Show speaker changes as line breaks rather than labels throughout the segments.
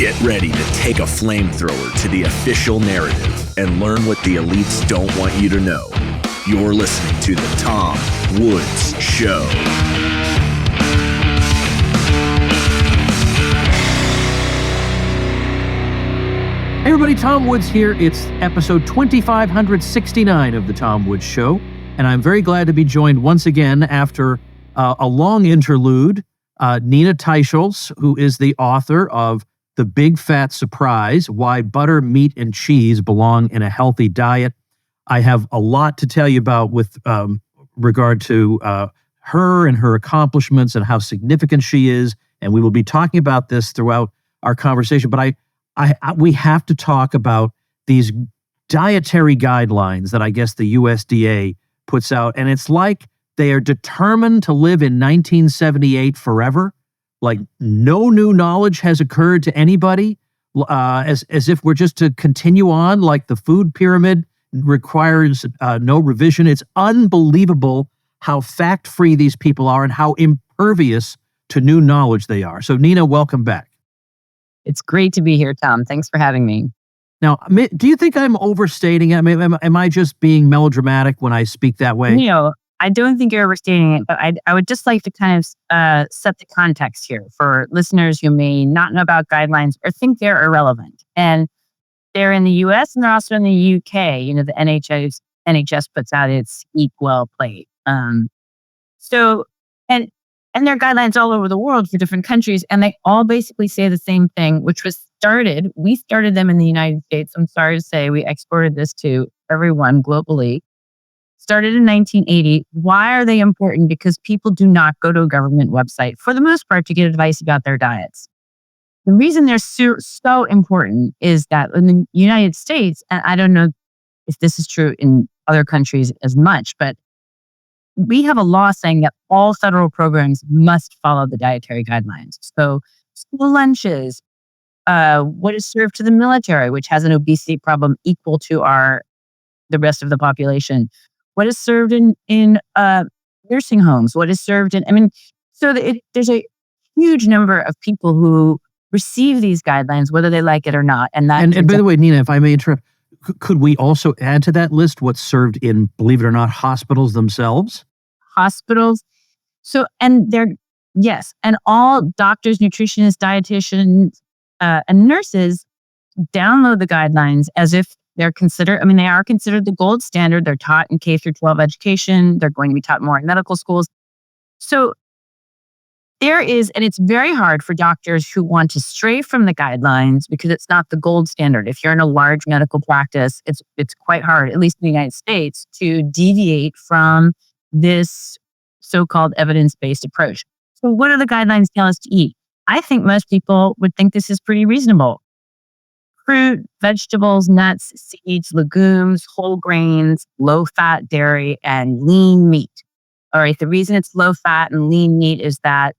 Get ready to take a flamethrower to the official narrative and learn what the elites don't want you to know. You're listening to The Tom Woods Show.
Hey everybody, Tom Woods here. It's episode 2569 of The Tom Woods Show, and I'm very glad to be joined once again after a long interlude. Nina Teicholz, who is the author of The Big Fat Surprise, Why Butter, Meat, and Cheese Belong in a Healthy Diet. I have a lot to tell you about with regard to her and her accomplishments and how significant she is, and we will be talking about this throughout our conversation. But we have to talk about these dietary guidelines that I guess the USDA puts out, and it's like they are determined to live in 1978 forever. Like no new knowledge has occurred to anybody, as if we're just to continue on like the food pyramid requires no revision. It's unbelievable how fact-free these people are and how impervious to new knowledge they are. So Nina, welcome back.
It's great to be here, Tom. Thanks for having me.
Now, do you think I'm overstating it? I mean, am I just being melodramatic when I speak that way?
I don't think you're overstating it, but I would just like to kind of set the context here for listeners who may not know about guidelines or think they're irrelevant. And they're in the US and they're also in the UK. You know, the NHS puts out its Eat Well plate. And there are guidelines all over the world for different countries, and they all basically say the same thing, which we started them in the United States. I'm sorry to say we exported this to everyone globally. Started in 1980. Why are they important? Because people do not go to a government website, for the most part, to get advice about their diets. The reason they're so important is that in the United States, and I don't know if this is true in other countries as much, but we have a law saying that all federal programs must follow the dietary guidelines. So school lunches, what is served to the military, which has an obesity problem equal to the rest of the population, what is served in nursing homes, what is served in, there's a huge number of people who receive these guidelines, whether they like it or not. And by the
way, Nina, if I may interrupt, could we also add to that list what's served in, believe it or not, hospitals themselves?
Hospitals. So, and all doctors, nutritionists, dietitians, and nurses download the guidelines as if they are considered the gold standard. They're taught in K through 12 education. They're going to be taught more in medical schools. So and it's very hard for doctors who want to stray from the guidelines because it's not the gold standard. If you're in a large medical practice, it's quite hard, at least in the United States, to deviate from this so-called evidence-based approach. So what do the guidelines tell us to eat? I think most people would think this is pretty reasonable. Fruit, vegetables, nuts, seeds, legumes, whole grains, low-fat dairy, and lean meat. All right, the reason it's low-fat and lean meat is that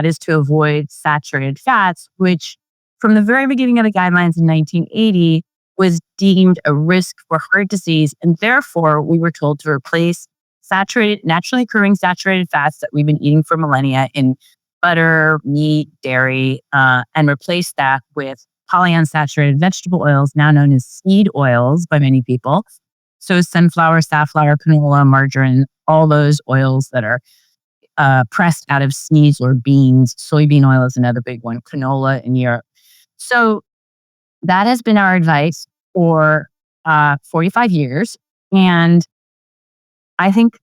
is to avoid saturated fats, which from the very beginning of the guidelines in 1980 was deemed a risk for heart disease. And therefore, we were told to replace naturally occurring saturated fats that we've been eating for millennia in butter, meat, dairy, and replace that with polyunsaturated vegetable oils, now known as seed oils by many people. So sunflower, safflower, canola, margarine, all those oils that are pressed out of seeds or beans. Soybean oil is another big one, canola in Europe. So that has been our advice for 45 years. And I think,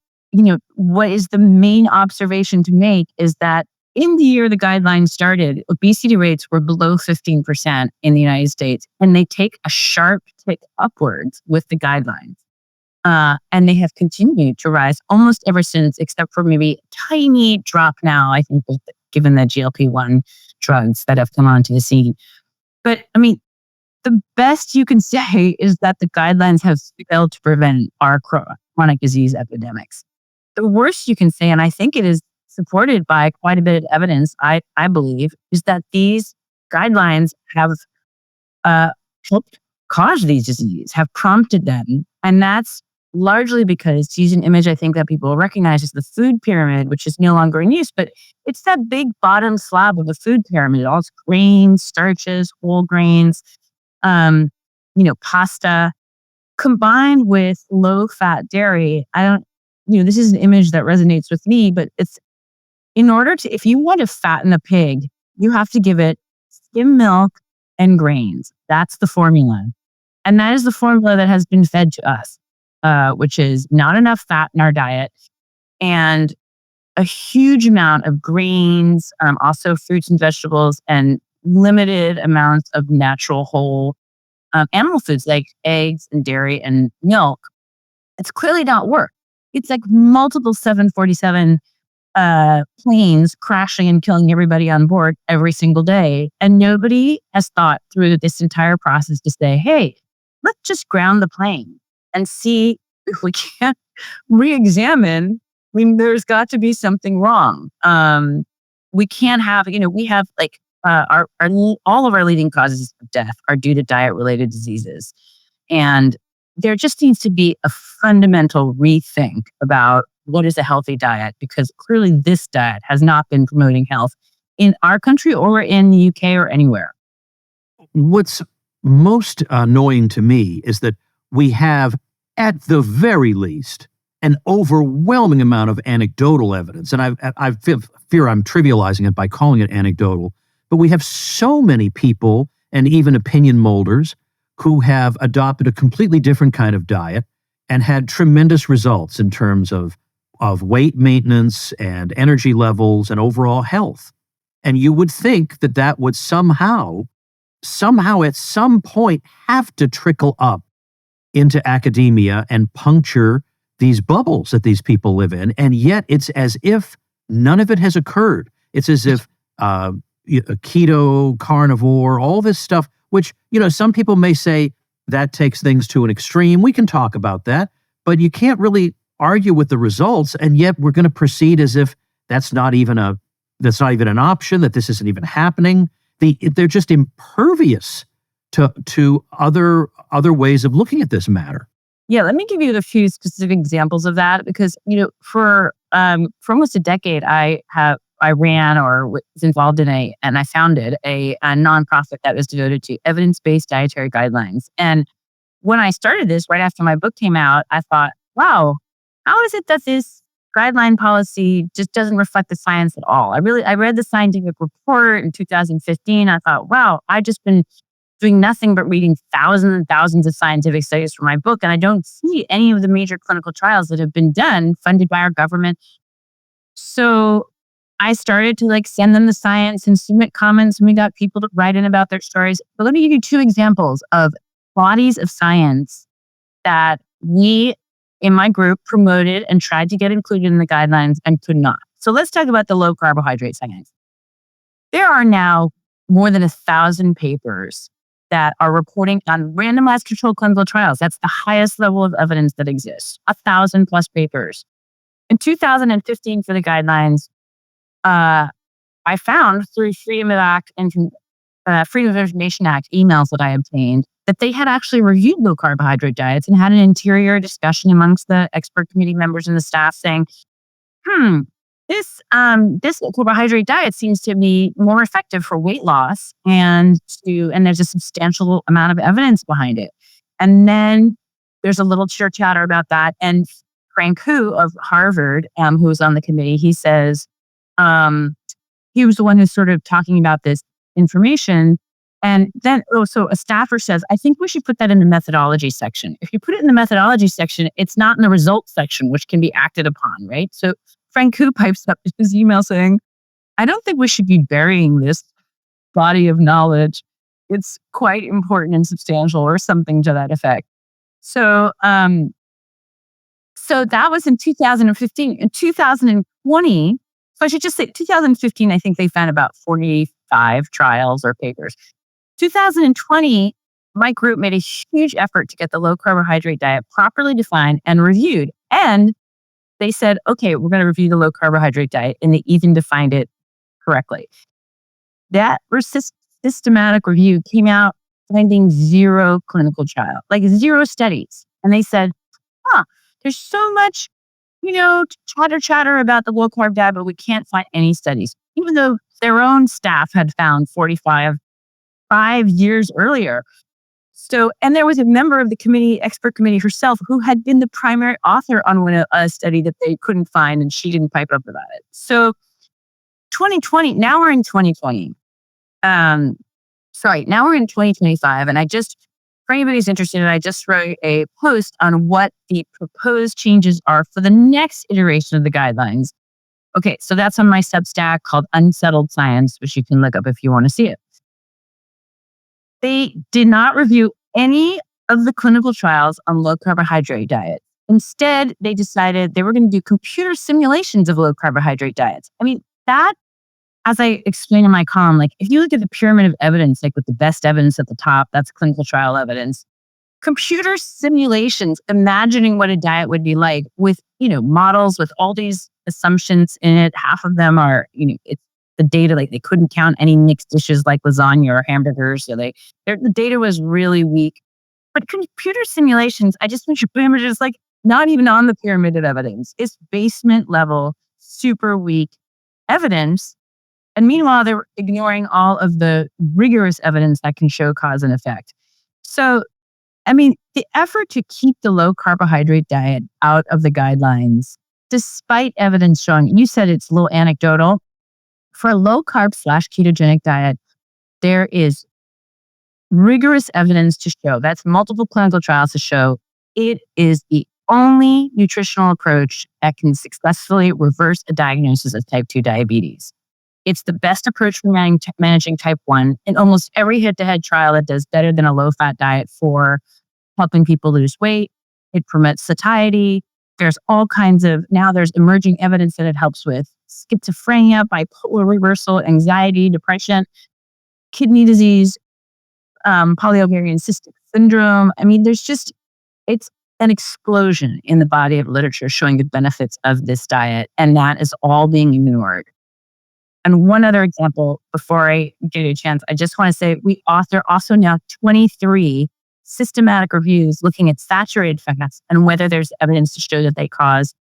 what is the main observation to make is that in the year the guidelines started, obesity rates were below 15% in the United States, and they take a sharp tick upwards with the guidelines. And they have continued to rise almost ever since, except for maybe a tiny drop now, I think, given the GLP-1 drugs that have come onto the scene. But the best you can say is that the guidelines have failed to prevent our chronic disease epidemics. The worst you can say, and I think it is supported by quite a bit of evidence, I believe, is that these guidelines have helped cause these diseases, have prompted them. And that's largely because, to use an image I think that people recognize, is the food pyramid, which is no longer in use, but it's that big bottom slab of the food pyramid. All it's grains, starches, whole grains, pasta, combined with low-fat dairy. This is an image that resonates with me, but it's if you want to fatten a pig, you have to give it skim milk and grains. That's the formula. And that is the formula that has been fed to us, which is not enough fat in our diet and a huge amount of grains, also fruits and vegetables, and limited amounts of natural whole animal foods like eggs and dairy and milk. It's clearly not work. It's like multiple 747 planes crashing and killing everybody on board every single day. And nobody has thought through this entire process to say, hey, let's just ground the plane and see if we can't re-examine. I mean, there's got to be something wrong. We can't have, we have like all of our leading causes of death are due to diet-related diseases. And there just needs to be a fundamental rethink about what is a healthy diet, because clearly this diet has not been promoting health in our country or in the UK or anywhere.
What's most annoying to me is that we have, at the very least, an overwhelming amount of anecdotal evidence. And I fear I'm trivializing it by calling it anecdotal, but we have so many people and even opinion molders who have adopted a completely different kind of diet and had tremendous results in terms of weight maintenance and energy levels and overall health. And you would think that that would somehow at some point have to trickle up into academia and puncture these bubbles that these people live in. And yet it's as if none of it has occurred. It's as if keto, carnivore, all this stuff, which, some people may say that takes things to an extreme. We can talk about that, but you can't really argue with the results. And yet we're going to proceed as if that's not even an option, that this isn't even happening. They're just impervious to other ways of looking at this matter.
Yeah, let me give you a few specific examples of that, because for almost a decade I ran or was involved in and I founded a nonprofit that was devoted to evidence-based dietary guidelines. And when I started this right after my book came out, I thought, wow, how is it that this guideline policy just doesn't reflect the science at all? I read the scientific report in 2015. I thought, wow, I've just been doing nothing but reading thousands and thousands of scientific studies for my book, and I don't see any of the major clinical trials that have been done funded by our government. So I started to send them the science and submit comments, and we got people to write in about their stories. But let me give you two examples of bodies of science that we in my group promoted and tried to get included in the guidelines and could not. So let's talk about the low carbohydrate science. There are now more than 1,000 papers that are reporting on randomized controlled clinical trials. That's the highest level of evidence that exists. 1,000 plus papers. In 2015 for the guidelines, I found through Freedom of Information Act emails that I obtained that they had actually reviewed low carbohydrate diets and had an interior discussion amongst the expert committee members and the staff saying, this low carbohydrate diet seems to be more effective for weight loss, and there's a substantial amount of evidence behind it. And then there's a little chit chatter about that. And Frank Hu of Harvard, who was on the committee, he says, he was the one who's sort of talking about this information. And then, so a staffer says, I think we should put that in the methodology section. If you put it in the methodology section, it's not in the results section, which can be acted upon, right? So Frank Hu pipes up his email saying, I don't think we should be burying this body of knowledge. It's quite important and substantial, or something to that effect. So that was in 2015. In 2020, so I should just say 2015, I think they found about 45 trials or papers. 2020, my group made a huge effort to get the low carbohydrate diet properly defined and reviewed. And they said, okay, we're going to review the low carbohydrate diet, and they even defined it correctly. That systematic review came out finding zero clinical trial, zero studies. And they said, there's so much, chatter about the low carb diet, but we can't find any studies, even though their own staff had found 5 years earlier. So, and there was a member of the expert committee herself, who had been the primary author on a study that they couldn't find, and she didn't pipe up about it. So 2020, now we're in 2020. Now we're in 2025. And for anybody who's interested, I just wrote a post on what the proposed changes are for the next iteration of the guidelines. Okay, so that's on my Substack called Unsettled Science, which you can look up if you want to see it. They did not review any of the clinical trials on low carbohydrate diets. Instead, they decided they were going to do computer simulations of low carbohydrate diets. I mean, that, as I explained in my column, like if you look at the pyramid of evidence, like with the best evidence at the top, that's clinical trial evidence. Computer simulations, imagining what a diet would be like with, models with all these assumptions in it. Half of them are, it's the data, like they couldn't count any mixed dishes like lasagna or hamburgers. So the data was really weak. But computer simulations, I just mentioned images like not even on the pyramid of evidence. It's basement level, super weak evidence. And meanwhile, they were ignoring all of the rigorous evidence that can show cause and effect. So, I mean, the effort to keep the low carbohydrate diet out of the guidelines, despite evidence showing, you said it's a little anecdotal, for a low carb / ketogenic diet, there is rigorous evidence to show, that's multiple clinical trials to show, it is the only nutritional approach that can successfully reverse a diagnosis of type 2 diabetes. It's the best approach for managing type 1 in almost every head-to-head trial. It does better than a low-fat diet for helping people lose weight. It promotes satiety. There's all kinds of, now there's emerging evidence that it helps with schizophrenia, bipolar reversal, anxiety, depression, kidney disease, polyovarian cystic syndrome. I mean, it's an explosion in the body of literature showing the benefits of this diet, and that is all being ignored. And one other example before I give you a chance, I just want to say we author also now 23 systematic reviews looking at saturated fats and whether there's evidence to show that they cause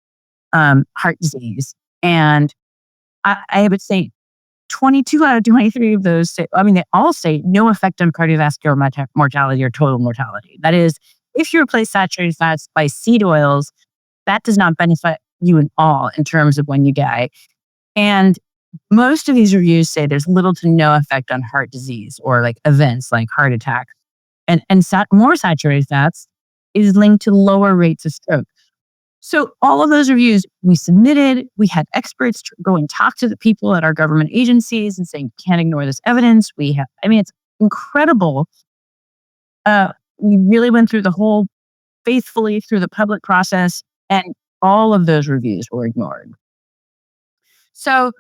heart disease. And I would say 22 out of 23 of those say, they all say no effect on cardiovascular mortality or total mortality. That is, if you replace saturated fats by seed oils, that does not benefit you at all in terms of when you die. And most of these reviews say there's little to no effect on heart disease or like events like heart attack. And more saturated fats is linked to lower rates of stroke. So all of those reviews we submitted, we had experts go and talk to the people at our government agencies and saying, you can't ignore this evidence. It's incredible. We really went through faithfully through the public process, and all of those reviews were ignored. So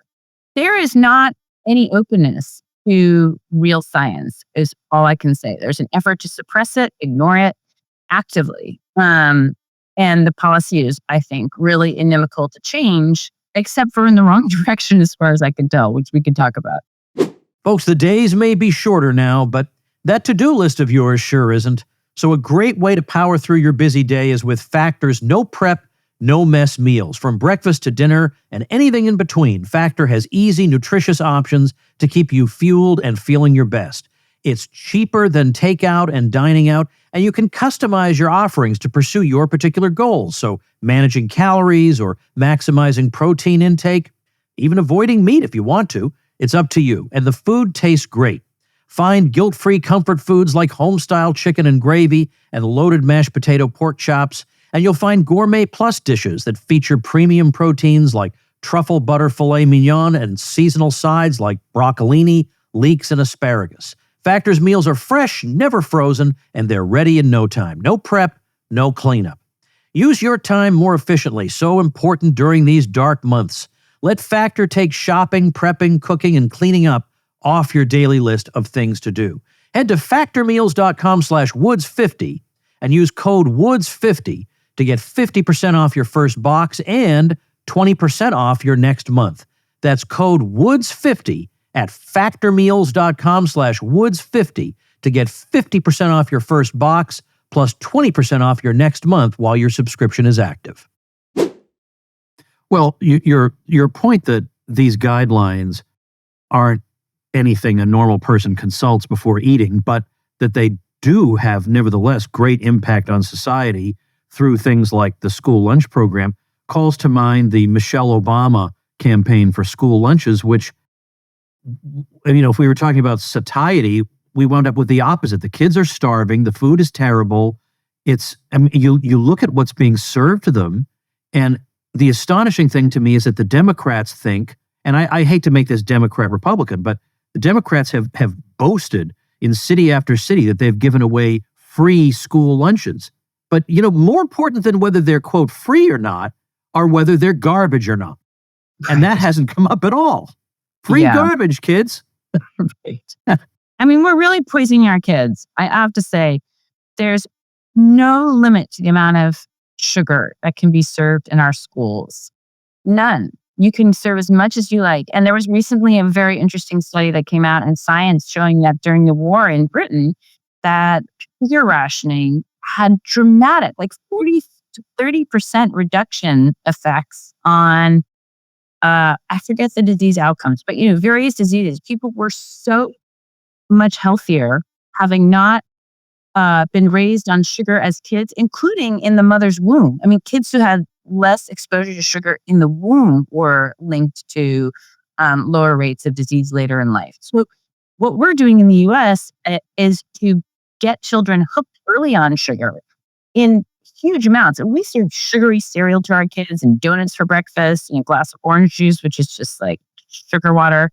there is not any openness to real science, is all I can say. There's an effort to suppress it, ignore it actively. And the policy is, I think, really inimical to change, except for in the wrong direction as far as I can tell, which we can talk about.
Folks, the days may be shorter now, but that to-do list of yours sure isn't. So a great way to power through your busy day is with Factor's no prep, no mess meals. From breakfast to dinner and anything in between, Factor has easy, nutritious options to keep you fueled and feeling your best. It's cheaper than takeout and dining out, and you can customize your offerings to pursue your particular goals. So managing calories or maximizing protein intake, even avoiding meat if you want to, it's up to you. And the food tastes great. Find guilt-free comfort foods like home-style chicken and gravy and loaded mashed potato pork chops. And you'll find gourmet plus dishes that feature premium proteins like truffle butter filet mignon and seasonal sides like broccolini, leeks, and asparagus. Factor's meals are fresh, never frozen, and they're ready in no time. No prep, no cleanup. Use your time more efficiently, so important during these dark months. Let Factor take shopping, prepping, cooking, and cleaning up off your daily list of things to do. Head to factormeals.com/woods50 and use code WOODS50 to get 50% off your first box and 20% off your next month. That's code WOODS50 at factormeals.com/woods50 to get 50% off your first box plus 20% off your next month while your subscription is active. Well, your point that these guidelines aren't anything a normal person consults before eating, but that they do have, nevertheless, great impact on society through things like the school lunch program, calls to mind the Michelle Obama campaign for school lunches, which, if we were talking about satiety, we wound up with the opposite. The kids are starving. The food is terrible. You look at what's being served to them, and the astonishing thing to me is that the Democrats think, and I hate to make this Democrat-Republican, but the Democrats have boasted in city after city that they've given away free school lunches. But, more important than whether they're, quote, free or not, are whether they're garbage or not. And that hasn't come up at all. Free garbage, kids.
Right. I mean, we're really poisoning our kids. I have to say, there's no limit to the amount of sugar that can be served in our schools. None. You can serve as much as you like. And there was recently a very interesting study that came out in Science showing that during the war in Britain, that sugar rationing had dramatic, like 40 to 30% reduction effects on, I forget the disease outcomes, but, various diseases. People were so much healthier having not been raised on sugar as kids, including in the mother's womb. I mean, kids who had less exposure to sugar in the womb were linked to lower rates of disease later in life. So what we're doing in the US is to get children hooked early on sugar in huge amounts. And we serve sugary cereal to our kids and donuts for breakfast and a glass of orange juice, which is just like sugar water.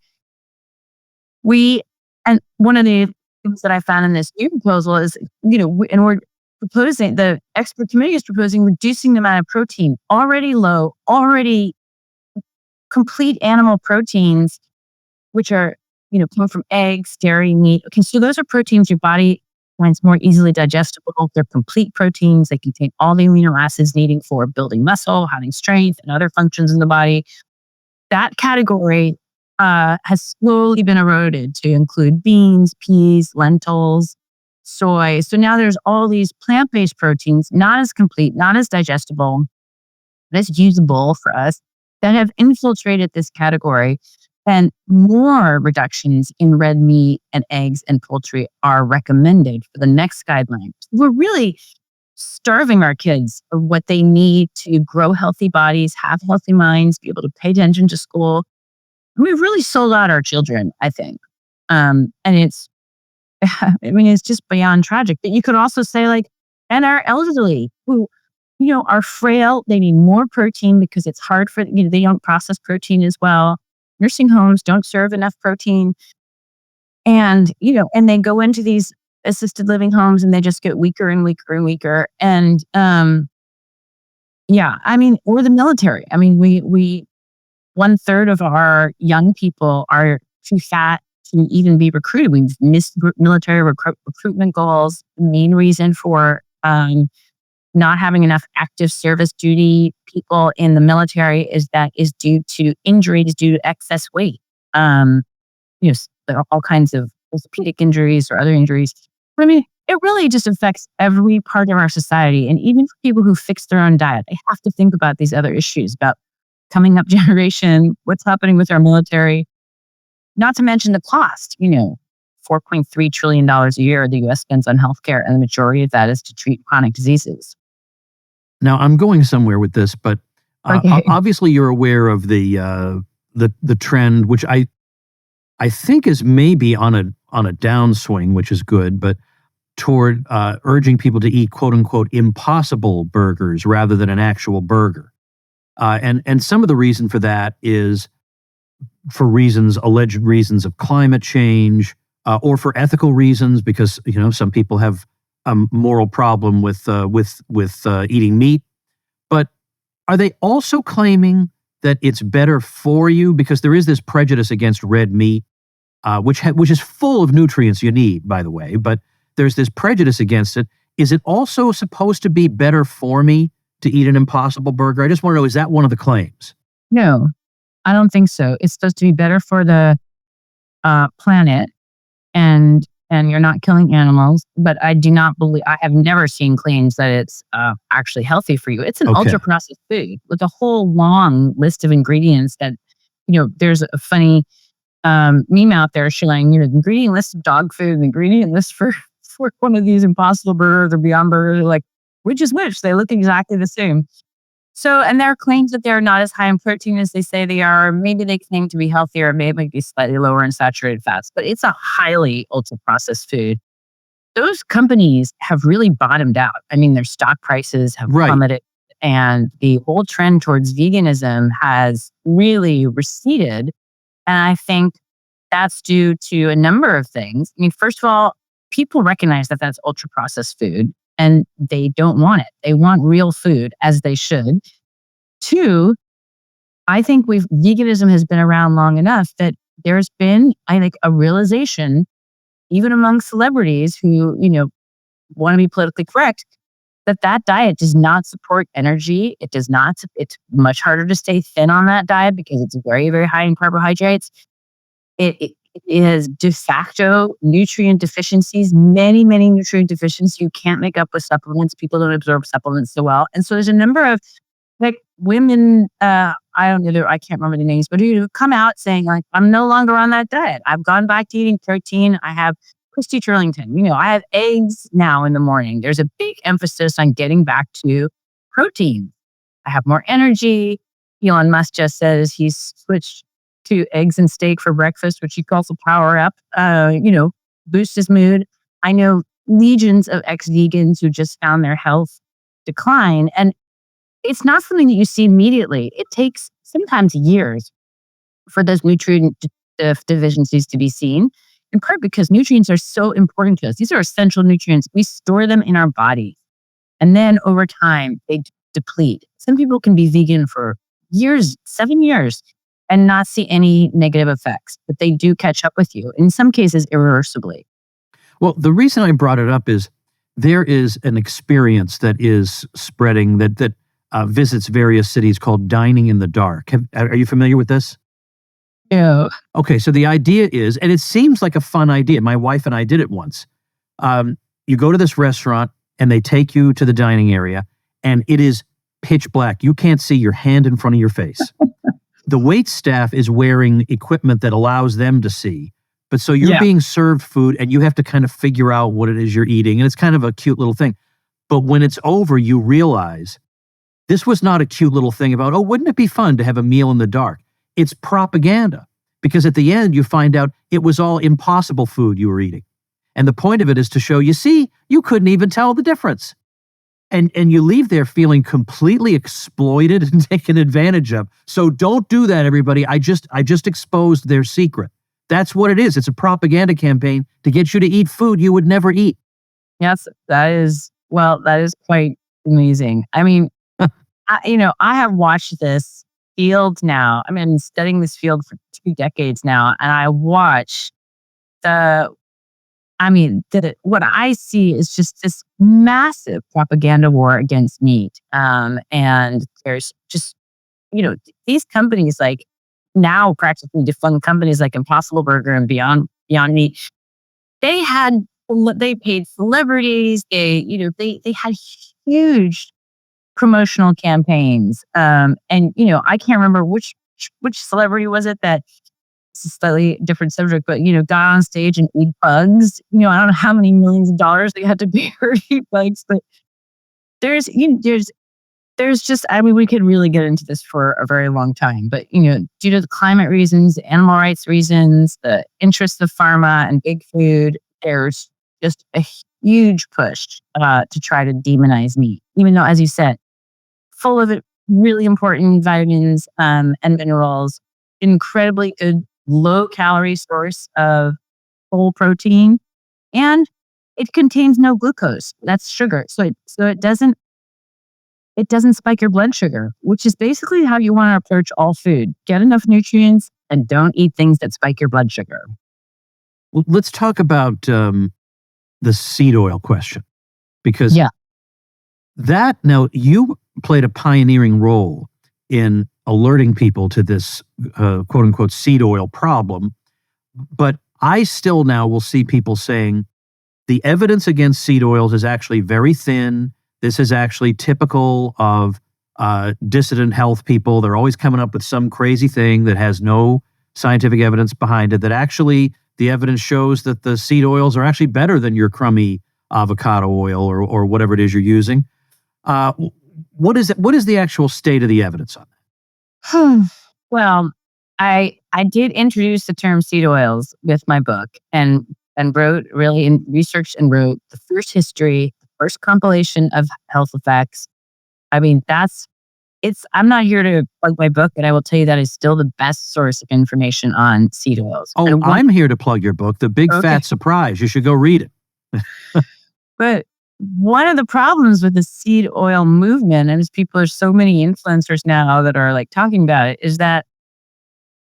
And one of the things that I found in this new proposal is, and we're proposing, the expert committee is proposing reducing the amount of protein, already low, already complete animal proteins, which are, come from eggs, dairy, meat. Okay, so those are proteins your body finds more easily digestible. They're complete proteins. They contain all the amino acids needed for building muscle, having strength, and other functions in the body. That category has slowly been eroded to include beans, peas, lentils, soy. So now there's all these plant-based proteins, not as complete, not as digestible, not as usable for us, that have infiltrated this category. And more reductions in red meat and eggs and poultry are recommended for the next guideline. We're really starving our kids of what they need to grow healthy bodies, have healthy minds, be able to pay attention to school. We've really sold out our children, I think. And it's just beyond tragic. But you could also say, and our elderly who, are frail, they need more protein because it's hard for, they don't process protein as well. Nursing homes don't serve enough protein. And, and they go into these assisted living homes and they just get weaker and weaker and weaker. And, or the military. I mean, we 1/3 of our young people are too fat to even be recruited. We've missed military recruitment goals. The main reason for not having enough active service duty people in the military is due to injuries due to excess weight. There are all kinds of orthopedic injuries or other injuries. But, I mean, it really just affects every part of our society. And even for people who fix their own diet, they have to think about these other issues about coming up generation, what's happening with our military, not to mention the cost. $4.3 trillion a year the U.S. spends on healthcare, and the majority of that is to treat chronic diseases.
Now, I'm going somewhere with this, but
Okay.
obviously you're aware of the trend, which I think is maybe on a downswing, which is good, but toward urging people to eat quote unquote impossible burgers rather than an actual burger. And some of the reason for that is for alleged reasons of climate change, or for ethical reasons, because some people have a moral problem with eating meat. But are they also claiming that it's better for you? Because there is this prejudice against red meat, which is full of nutrients you need, by the way. But there's this prejudice against it. Is it also supposed to be better for me to eat an impossible burger? I just want to know, is that one of the claims?
No, I don't think so. It's supposed to be better for the planet. And and you're not killing animals. But I do not believe, I have never seen claims that it's actually healthy for you. It's an ultra processed food with a whole long list of ingredients that, there's a funny meme out there showing, the ingredient list of dog food, the ingredient list for one of these Impossible Burgers or Beyond Burgers, like, which is which? They look exactly the same. So, and there are claims that they're not as high in protein as they say they are. Maybe they claim to be healthier, maybe be slightly lower in saturated fats, but it's a highly ultra-processed food. Those companies have really bottomed out. I mean, their stock prices have plummeted, and the whole trend towards veganism has really receded. And I think that's due to a number of things. I mean, first of all, people recognize that that's ultra-processed food, and they don't want it. They want real food, as they should. Two, I think veganism has been around long enough that there's been, I think, a realization, even among celebrities who, want to be politically correct, that diet does not support energy. It does not. It's much harder to stay thin on that diet because it's very, very high in carbohydrates. It is de facto nutrient deficiencies, many, many nutrient deficiencies you can't make up with supplements. People don't absorb supplements so well. And so there's a number of women, I can't remember the names, but who come out saying like, I'm no longer on that diet. I've gone back to eating protein. I have Christy Turlington, I have eggs now in the morning. There's a big emphasis on getting back to protein. I have more energy. Elon Musk just says he's switched to eggs and steak for breakfast, which he calls a power up, boost his mood. I know legions of ex-vegans who just found their health decline. And it's not something that you see immediately. It takes sometimes years for those nutrient deficiencies to be seen, in part because nutrients are so important to us. These are essential nutrients. We store them in our body. And then over time, they deplete. Some people can be vegan for years, 7 years, and not see any negative effects, but they do catch up with you, in some cases irreversibly.
Well, the reason I brought it up is there is an experience that is spreading that visits various cities called dining in the dark. Are you familiar with this?
Yeah.
Okay, so the idea is, and it seems like a fun idea. My wife and I did it once. You go to this restaurant and they take you to the dining area and it is pitch black. You can't see your hand in front of your face. The wait staff is wearing equipment that allows them to see. But so you're being served food and you have to kind of figure out what it is you're eating. And it's kind of a cute little thing. But when it's over, you realize this was not a cute little thing about, wouldn't it be fun to have a meal in the dark? It's propaganda. Because at the end, you find out it was all impossible food you were eating. And the point of it is to show, you see, you couldn't even tell the difference. And you leave there feeling completely exploited and taken advantage of. So don't do that, everybody. I just exposed their secret. That's what it is. It's a propaganda campaign to get you to eat food you would never eat.
Yes, that is quite amazing. I mean, I have watched this field now. I mean, studying this field for 2 decades now, and I watch what I see is just this massive propaganda war against meat. And there's just, these companies like now practically defunct companies like Impossible Burger and Beyond Meat, they paid celebrities. They had huge promotional campaigns. And I can't remember which celebrity was it that, it's a slightly different subject, but got on stage and eat bugs. I don't know how many millions of dollars they had to pay her to eat bugs, but there's just, we could really get into this for a very long time, but due to the climate reasons, the animal rights reasons, the interests of pharma and big food, there's just a huge push to try to demonize meat, even though, as you said, full of really important vitamins and minerals, incredibly good low-calorie source of whole protein, and it contains no glucose. That's sugar, so it doesn't spike your blood sugar, which is basically how you want to approach all food. Get enough nutrients and don't eat things that spike your blood sugar.
Well, let's talk about the seed oil question, because now you played a pioneering role in alerting people to this quote unquote seed oil problem. But I still now will see people saying the evidence against seed oils is actually very thin. This is actually typical of dissident health people. They're always coming up with some crazy thing that has no scientific evidence behind it, that actually the evidence shows that the seed oils are actually better than your crummy avocado oil or whatever it is you're using. What is the actual state of the evidence on that?
Well, I did introduce the term seed oils with my book and wrote really in research and wrote the first history, the first compilation of health effects. I mean, I'm not here to plug my book, and I will tell you that is still the best source of information on seed oils.
Oh, I'm here to plug your book, The Big Fat Surprise. You should go read it.
But one of the problems with the seed oil movement, and as there's so many influencers now that are like talking about it, is that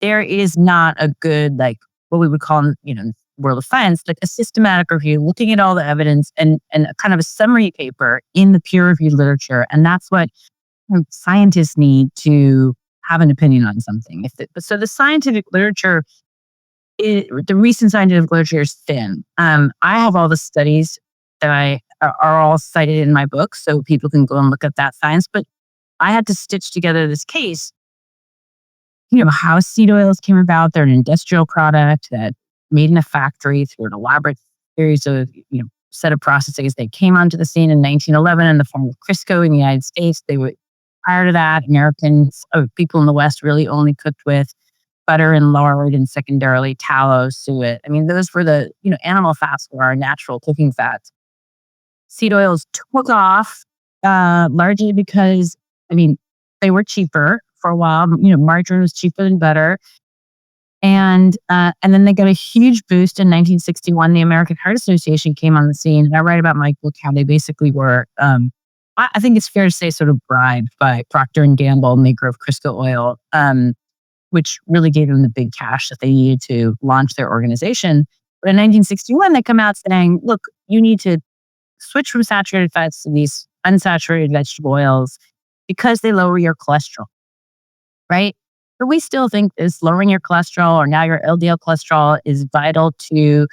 there is not a good, like what we would call, world of science, like a systematic review, looking at all the evidence and a kind of a summary paper in the peer-reviewed literature. And that's what scientists need to have an opinion on something. So the scientific literature, the recent scientific literature is thin. I have all the studies that are all cited in my book, so people can go and look at that science. But I had to stitch together this case, how seed oils came about. They're an industrial product that made in a factory through an elaborate series of, set of processes. They came onto the scene in 1911 in the form of Crisco in the United States. Prior to that, Americans, people in the West really only cooked with butter and lard and secondarily tallow, suet. I mean, those were the, animal fats were our natural cooking fats. Seed oils took off largely because, they were cheaper for a while. Margarine was cheaper than butter. And then they got a huge boost in 1961. The American Heart Association came on the scene. And I write about my book how they basically were, I think it's fair to say, sort of bribed by Procter & Gamble, maker of Crisco oil, which really gave them the big cash that they needed to launch their organization. But in 1961, they come out saying, look, you need to switch from saturated fats to these unsaturated vegetable oils because they lower your cholesterol, right? But we still think this lowering your cholesterol or now your LDL cholesterol is vital to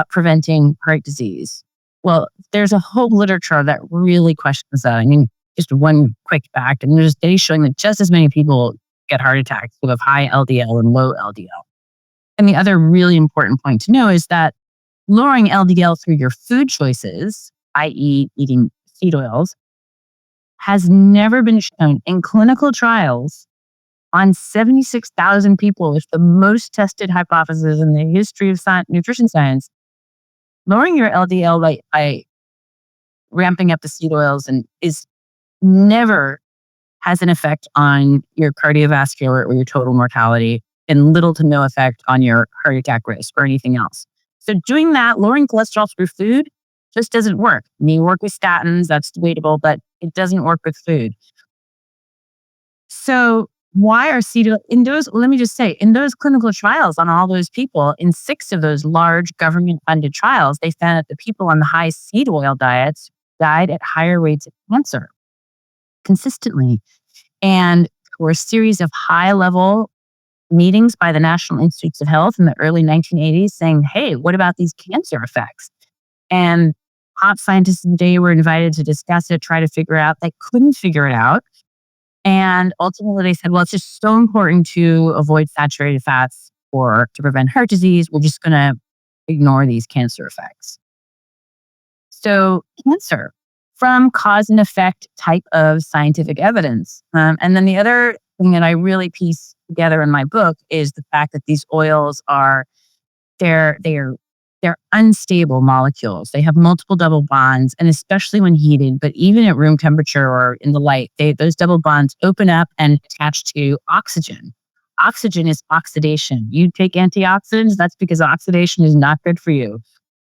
preventing heart disease. Well, there's a whole literature that really questions that. Just one quick fact, and there's studies showing that just as many people get heart attacks who have high LDL and low LDL. And the other really important point to know is that lowering LDL through your food choices, i.e. eating seed oils, has never been shown in clinical trials on 76,000 people with the most tested hypothesis in the history of nutrition science. Lowering your LDL by ramping up the seed oils is never has an effect on your cardiovascular or your total mortality, and little to no effect on your heart attack risk or anything else. So doing that, lowering cholesterol through food, just doesn't work. I mean, work with statins, that's debatable, but it doesn't work with food. So why are seed oils in those? Let me just say, in those clinical trials on all those people, in 6 of those large government-funded trials, they found that the people on the high seed oil diets died at higher rates of cancer consistently. And there were a series of high-level meetings by the National Institutes of Health in the early 1980s saying, hey, what about these cancer effects? And top scientists of the day were invited to discuss it, try to figure it out. They couldn't figure it out. And ultimately they said, well, it's just so important to avoid saturated fats or to prevent heart disease. We're just going to ignore these cancer effects. So cancer from cause and effect type of scientific evidence. And then the other thing that I really piece together in my book is the fact that these oils they're unstable molecules. They have multiple double bonds, and especially when heated, but even at room temperature or in the light, those double bonds open up and attach to oxygen. Oxygen is oxidation. You take antioxidants, that's because oxidation is not good for you.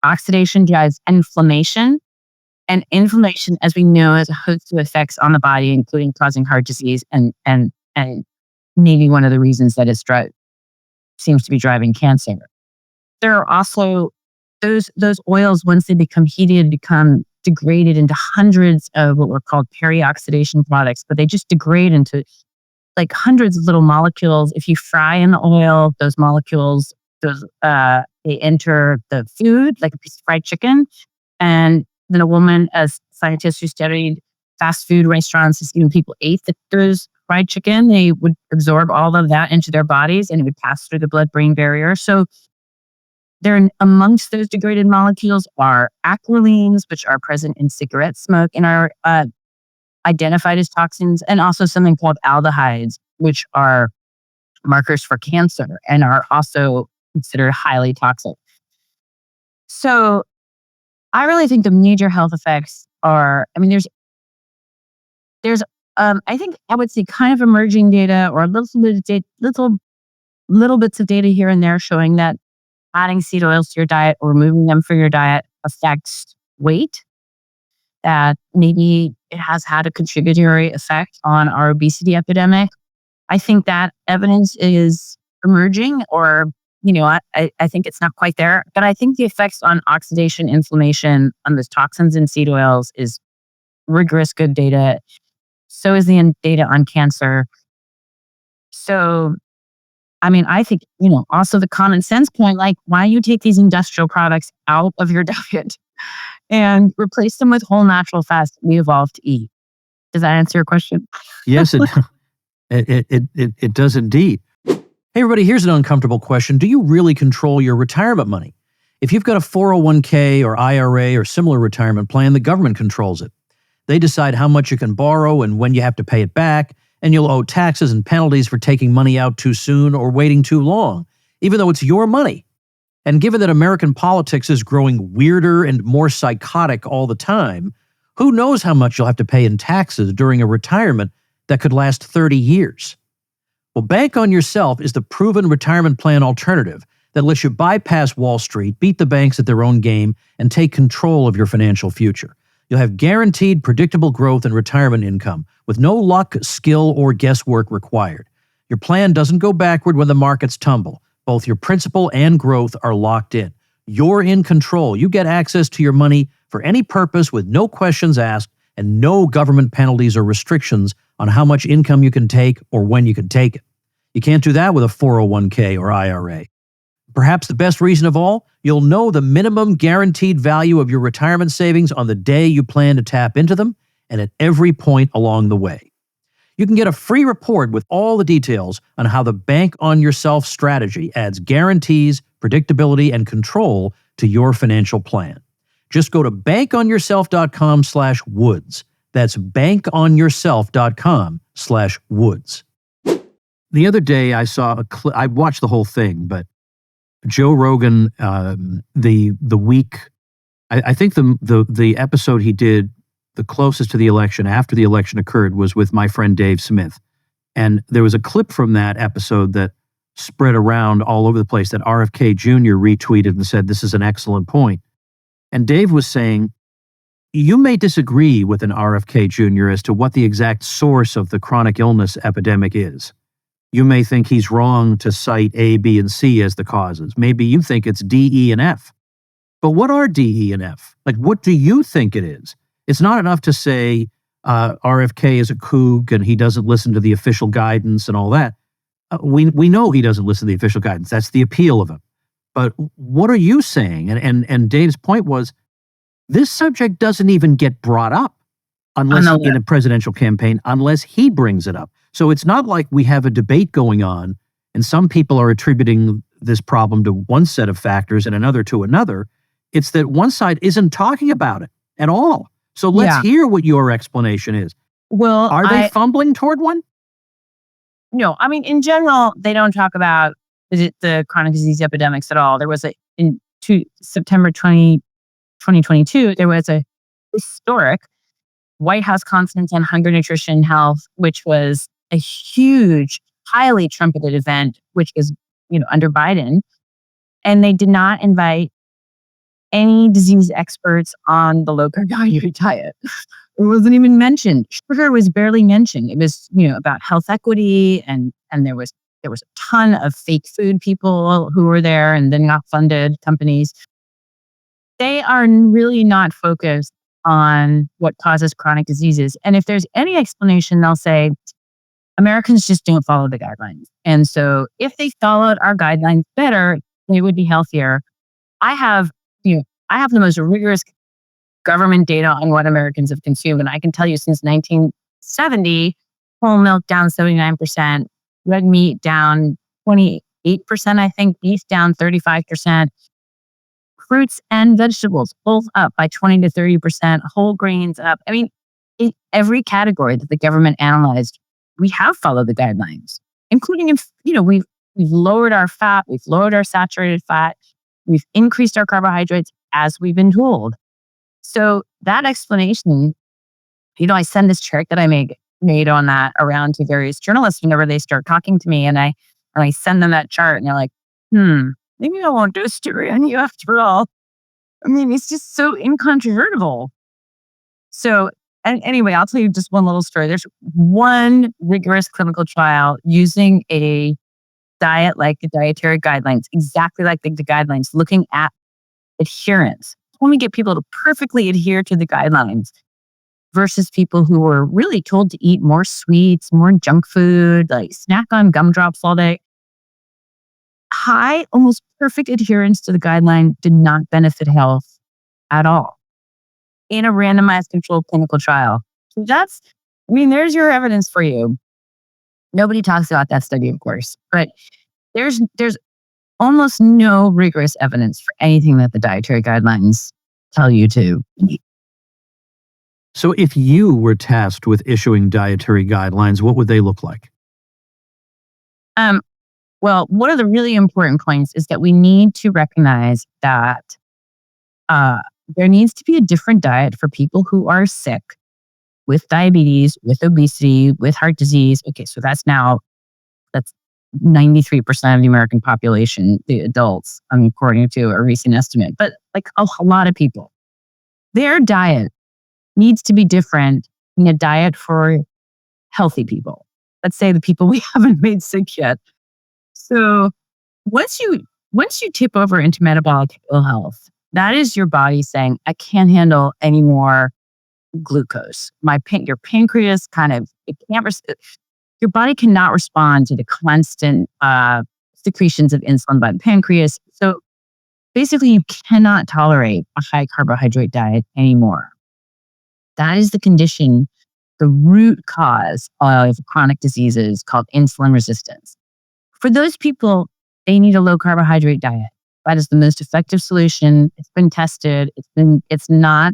Oxidation drives inflammation, and inflammation, as we know, has a host of effects on the body, including causing heart disease and maybe one of the reasons that it seems to be driving cancer. There are also those oils, once they become heated, become degraded into hundreds of what were called perioxidation products, but they just degrade into like hundreds of little molecules. If you fry in the oil, those molecules they enter the food, like a piece of fried chicken. And then a woman, as scientists who studied fast food restaurants, as even people ate those fried chicken, they would absorb all of that into their bodies and it would pass through the blood-brain barrier. So there, amongst those degraded molecules are acrylines, which are present in cigarette smoke and are identified as toxins, and also something called aldehydes, which are markers for cancer and are also considered highly toxic. So I really think the major health effects are, I mean, there's I think I would say kind of emerging data or a little bit of data, little bits of data here and there showing that adding seed oils to your diet or removing them from your diet affects weight, that maybe it has had a contributory effect on our obesity epidemic. I think that evidence is emerging, or, I think it's not quite there. But I think the effects on oxidation, inflammation, on the toxins in seed oils is rigorous, good data. So is the data on cancer. So, I mean, I think, also the common sense point, like, why don't you take these industrial products out of your diet and replace them with whole natural fats that we evolved to eat? Does that answer your question?
Yes, it does indeed. Hey, everybody, here's an uncomfortable question. Do you really control your retirement money? If you've got a 401k or IRA or similar retirement plan, the government controls it. They decide how much you can borrow and when you have to pay it back, and you'll owe taxes and penalties for taking money out too soon or waiting too long, even though it's your money. And given that American politics is growing weirder and more psychotic all the time, who knows how much you'll have to pay in taxes during a retirement that could last 30 years. Well, Bank on Yourself is the proven retirement plan alternative that lets you bypass Wall Street, beat the banks at their own game, and take control of your financial future. You'll have guaranteed predictable growth in retirement income with no luck, skill, or guesswork required. Your plan doesn't go backward when the markets tumble. Both your principal and growth are locked in. You're in control. You get access to your money for any purpose with no questions asked and no government penalties or restrictions on how much income you can take or when you can take it. You can't do that with a 401k or IRA. Perhaps the best reason of all, you'll know the minimum guaranteed value of your retirement savings on the day you plan to tap into them and at every point along the way. You can get a free report with all the details on how the Bank on Yourself strategy adds guarantees, predictability, and control to your financial plan. Just go to bankonyourself.com/woods. That's bankonyourself.com/woods. The other day I saw a clip. I watched the whole thing, but Joe Rogan, the week, I think the episode he did the closest to the election after the election occurred was with my friend Dave Smith. And there was a clip from that episode that spread around all over the place that RFK Jr. retweeted and said, this is an excellent point. And Dave was saying, you may disagree with an RFK Jr. as to what the exact source of the chronic illness epidemic is. You may think he's wrong to cite A, B, and C as the causes. Maybe you think it's D, E, and F. But what are D, E, and F? Like, what do you think it is? It's not enough to say RFK is a kook and he doesn't listen to the official guidance and all that. We know he doesn't listen to the official guidance. That's the appeal of him. But what are you saying? And Dave's point was, this subject doesn't even get brought up unless in a presidential campaign, unless he brings it up. So it's not like we have a debate going on and some people are attributing this problem to one set of factors and another to another. It's that one side isn't talking about it at all. So let's hear what your explanation is.
Well,
are they fumbling toward one?
No, I mean, in general, they don't talk about the chronic disease epidemics at all. There was September 2022, there was a historic White House Conference on Hunger, Nutrition, Health, which was a huge, highly trumpeted event, which was, under Biden. And they did not invite any disease experts on the low-carb diet. It wasn't even mentioned. Sugar was barely mentioned. It was, about health equity, and there was a ton of fake food people who were there and then got funded companies. They are really not focused on what causes chronic diseases. And if there's any explanation, they'll say, Americans just don't follow the guidelines. And so if they followed our guidelines better, they would be healthier. I have the most rigorous government data on what Americans have consumed. And I can tell you since 1970, whole milk down 79%, red meat down 28%, I think, beef down 35%, fruits and vegetables both up by 20 to 30%, whole grains up. I mean, in every category that the government analyzed, we have followed the guidelines, including if, we've lowered our fat, we've lowered our saturated fat, we've increased our carbohydrates as we've been told. So that explanation, I send this chart that I made on that around to various journalists whenever they start talking to me, and I send them that chart, and they're like, maybe I won't do a story on you after all. I mean, it's just so incontrovertible. So, and anyway, I'll tell you just one little story. There's one rigorous clinical trial using a diet like the dietary guidelines, exactly like the guidelines, looking at adherence. When we get people to perfectly adhere to the guidelines versus people who were really told to eat more sweets, more junk food, like snack on gumdrops all day. High, almost perfect adherence to the guideline did not benefit health at all in a randomized controlled clinical trial. So there's your evidence for you. Nobody talks about that study, of course, but there's almost no rigorous evidence for anything that the dietary guidelines tell you to eat.
So if you were tasked with issuing dietary guidelines, what would they look like?
Well, one of the really important points is that we need to recognize that there needs to be a different diet for people who are sick with diabetes, with obesity, with heart disease. Okay, so that's 93% of the American population, the adults, according to a recent estimate, but like a lot of people. Their diet needs to be different than a diet for healthy people. Let's say the people we haven't made sick yet. So once you tip over into metabolic ill health, that is your body saying, I can't handle any more glucose. Your pancreas your body cannot respond to the constant secretions of insulin by the pancreas. So basically, you cannot tolerate a high carbohydrate diet anymore. That is the condition, the root cause of chronic diseases called insulin resistance. For those people, they need a low carbohydrate diet. That is the most effective solution. It's been tested. It's not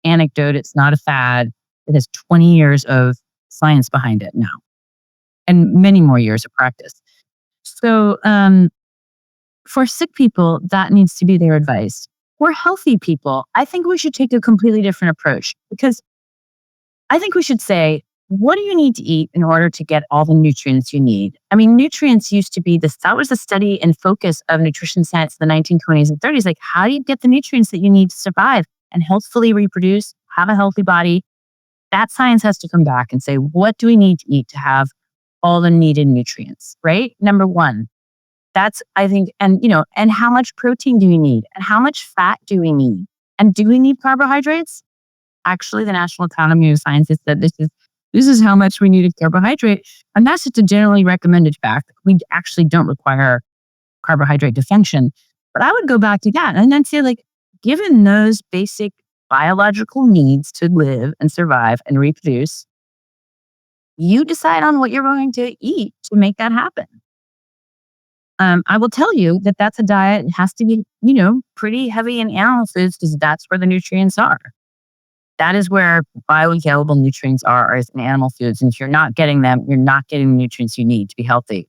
anecdote. It's not a fad. It has 20 years of science behind it now, and many more years of practice. So for sick people, that needs to be their advice. For healthy people, I think we should take a completely different approach, because I think we should say, what do you need to eat in order to get all the nutrients you need? I mean, nutrients used to be that was the study and focus of nutrition science in the 1920s and 30s. Like, how do you get the nutrients that you need to survive and healthfully reproduce, have a healthy body? That science has to come back and say, what do we need to eat to have all the needed nutrients, right? Number one, that's, I think, and how much protein do we need? And how much fat do we need? And do we need carbohydrates? Actually, the National Academy of Sciences said this is how much we need of carbohydrate. And that's just a generally recommended fact. We actually don't require carbohydrate to function. But I would go back to that and then say, like, given those basic biological needs to live and survive and reproduce, you decide on what you're going to eat to make that happen. I will tell you that that's a diet. It has to be, pretty heavy in animal foods, because that's where the nutrients are. That is where bioavailable nutrients are in animal foods. And if you're not getting them, you're not getting the nutrients you need to be healthy.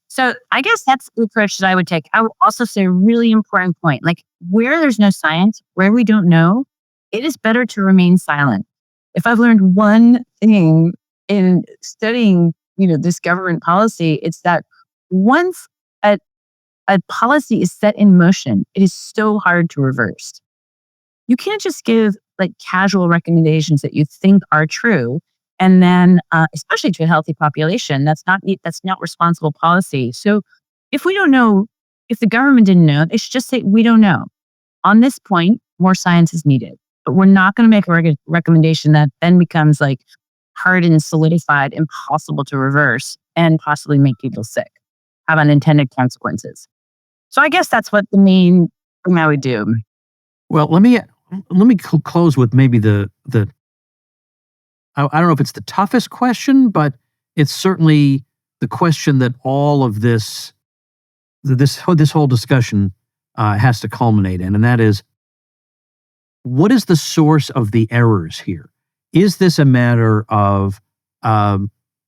So I guess that's the approach that I would take. I would also say a really important point, like where there's no science, where we don't know, it is better to remain silent. If I've learned one thing in studying, this government policy, it's that once a policy is set in motion, it is so hard to reverse. You can't just give like casual recommendations that you think are true, and then, especially to a healthy population, that's not responsible policy. So, if we don't know, if the government didn't know, they should just say we don't know. On this point, more science is needed, but we're not going to make a recommendation that then becomes like hardened, solidified, impossible to reverse, and possibly make people sick, have unintended consequences. So I guess that's what the main thing I would do.
Well, let me close with maybe the I don't know if it's the toughest question, but it's certainly the question that all of this whole discussion has to culminate in, and that is, what is the source of the errors here? Is this a matter of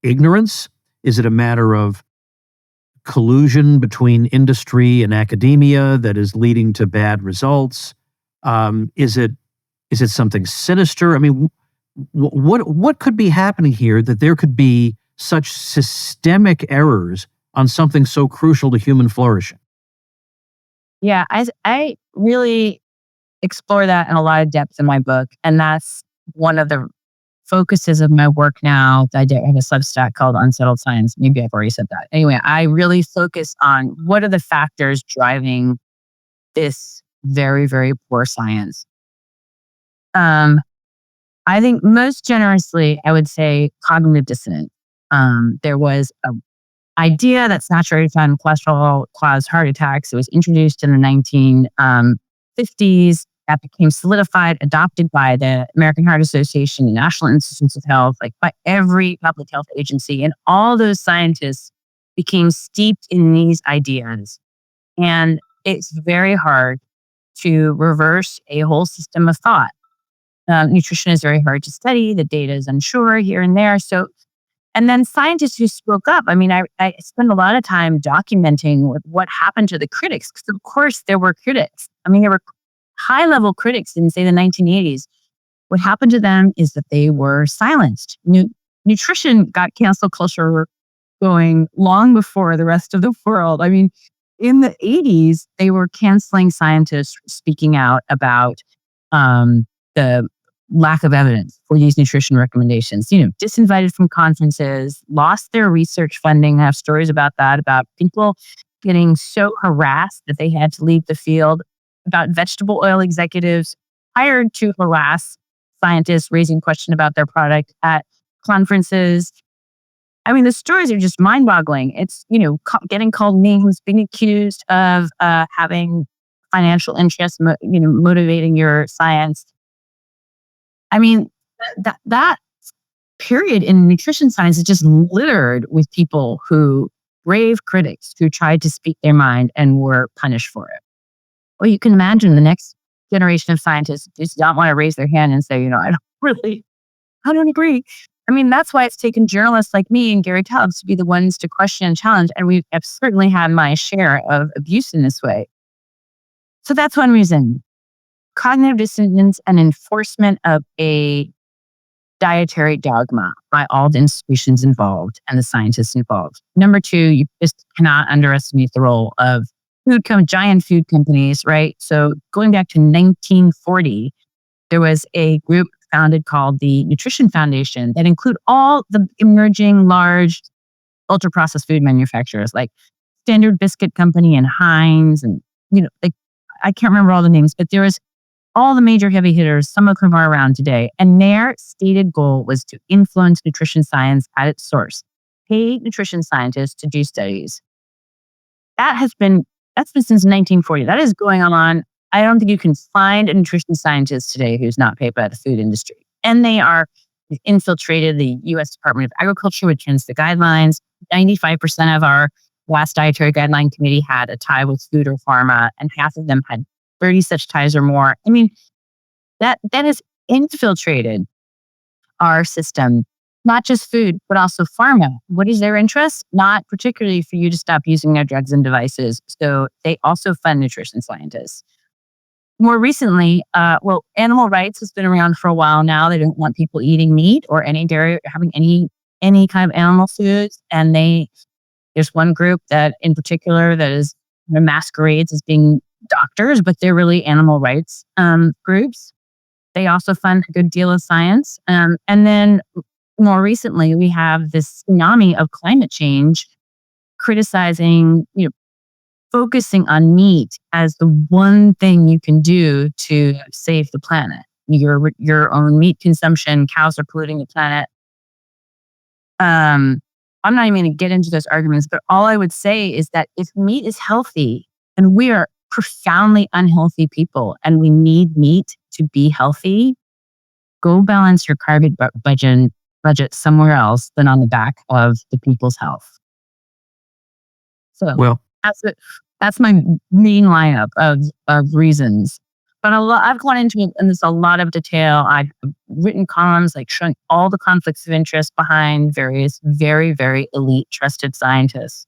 ignorance? Is it a matter of collusion between industry and academia that is leading to bad results? Is it something sinister? I mean, what could be happening here that there could be such systemic errors on something so crucial to human flourishing?
Yeah, I really explore that in a lot of depth in my book, and that's one of the focuses of my work now. I have a Substack called Unsettled Science. Maybe I've already said that. Anyway, I really focus on what are the factors driving this very, very poor science. I think most generously, I would say cognitive dissonance. There was an idea that saturated fat and cholesterol cause heart attacks. It was introduced in the 1950s. That became solidified, adopted by the American Heart Association, the National Institutes of Health, like by every public health agency. And all those scientists became steeped in these ideas. And it's very hard to reverse a whole system of thought. Nutrition is very hard to study. The data is unsure here and there. So, and then scientists who spoke up. I mean, I spend a lot of time documenting what happened to the critics, because of course there were critics. I mean, there were high-level critics in, say, the 1980s. What happened to them is that they were silenced. Nutrition got cancel culture going long before the rest of the world. I mean, in the 80s, they were canceling scientists speaking out about the lack of evidence for these nutrition recommendations. Disinvited from conferences, lost their research funding. I have stories about that, about people getting so harassed that they had to leave the field, about vegetable oil executives hired to harass scientists raising question about their product at conferences. I mean, the stories are just mind-boggling. It's, getting called names, being accused of having financial interests, motivating your science. I mean, that period in nutrition science is just littered with people who brave critics who tried to speak their mind and were punished for it. Well, you can imagine the next generation of scientists just don't want to raise their hand and say, I don't agree. I mean, that's why it's taken journalists like me and Gary Tubbs to be the ones to question and challenge. And we have certainly had my share of abuse in this way. So that's one reason. Cognitive dissonance and enforcement of a dietary dogma by all the institutions involved and the scientists involved. Number two, you just cannot underestimate the role of giant food companies, right? So going back to 1940, there was a group founded called the Nutrition Foundation that include all the emerging large ultra-processed food manufacturers like Standard Biscuit Company and Heinz, and I can't remember all the names, but there was all the major heavy hitters, some of whom are around today. And their stated goal was to influence nutrition science at its source, pay nutrition scientists to do studies. That's been since 1940. That is going on. I don't think you can find a nutrition scientist today who's not paid by the food industry. And they are infiltrated the U.S. Department of Agriculture, which tends the guidelines. 95% of our last dietary guideline committee had a tie with food or pharma, and half of them had 30 such ties or more. I mean, that has infiltrated our system. Not just food, but also pharma. What is their interest? Not particularly for you to stop using their drugs and devices. So they also fund nutrition scientists. More recently, animal rights has been around for a while now. They don't want people eating meat or any dairy, or having any kind of animal foods. And there's one group that in particular that is masquerades as being doctors, but they're really animal rights groups. They also fund a good deal of science. And then more recently, we have this tsunami of climate change criticizing, focusing on meat as the one thing you can do to save the planet. Your own meat consumption, cows are polluting the planet. I'm not even going to get into those arguments, but all I would say is that if meat is healthy, and we are profoundly unhealthy people and we need meat to be healthy, go balance your carb budget somewhere else than on the back of the people's health. So
Well,
that's my main lineup of reasons. But I've gone into it in a lot of detail. I've written columns like showing all the conflicts of interest behind various very, very elite trusted scientists.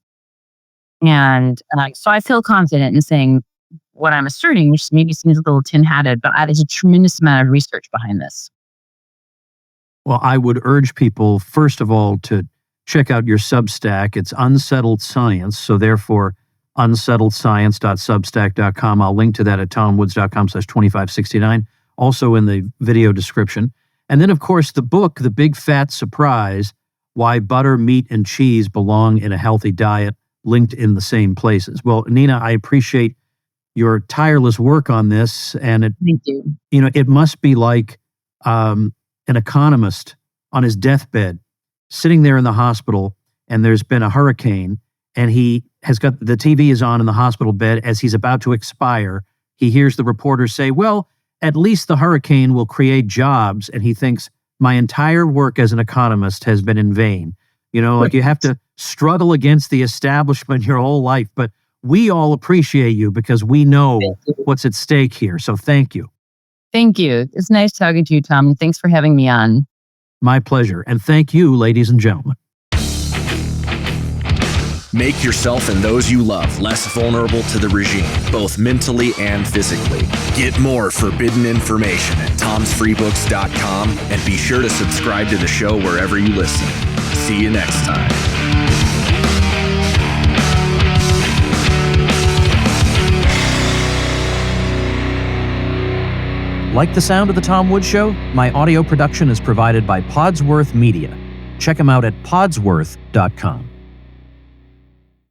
And so I feel confident in saying what I'm asserting, which maybe seems a little tin-hatted, but there's a tremendous amount of research behind this.
well, I would urge people, first of all, to check out your Substack. It's Unsettled Science, so therefore unsettled.science.substack.com. I'll link to that at tomwoods.com/2569, also in the video description. And then, of course, the book, The Big Fat Surprise, Why Butter, Meat, and Cheese Belong in a Healthy Diet, linked in the same places. Well, Nina, I appreciate your tireless work on this. And
Thank you.
it must be like an economist on his deathbed, sitting there in the hospital, and there's been a hurricane, and he has got the TV is on in the hospital bed as he's about to expire. He hears the reporter say, well, at least the hurricane will create jobs. And he thinks, my entire work as an economist has been in vain. Like you have to struggle against the establishment your whole life. But we all appreciate you because we know what's at stake here. So thank you.
Thank you. It's nice talking to you, Tom. Thanks for having me on.
My pleasure. And thank you, ladies and gentlemen.
Make yourself and those you love less vulnerable to the regime, both mentally and physically. Get more forbidden information at tomsfreebooks.com and be sure to subscribe to the show wherever you listen. See you next time.
Like the sound of The Tom Woods Show? My audio production is provided by Podsworth Media. Check them out at podsworth.com.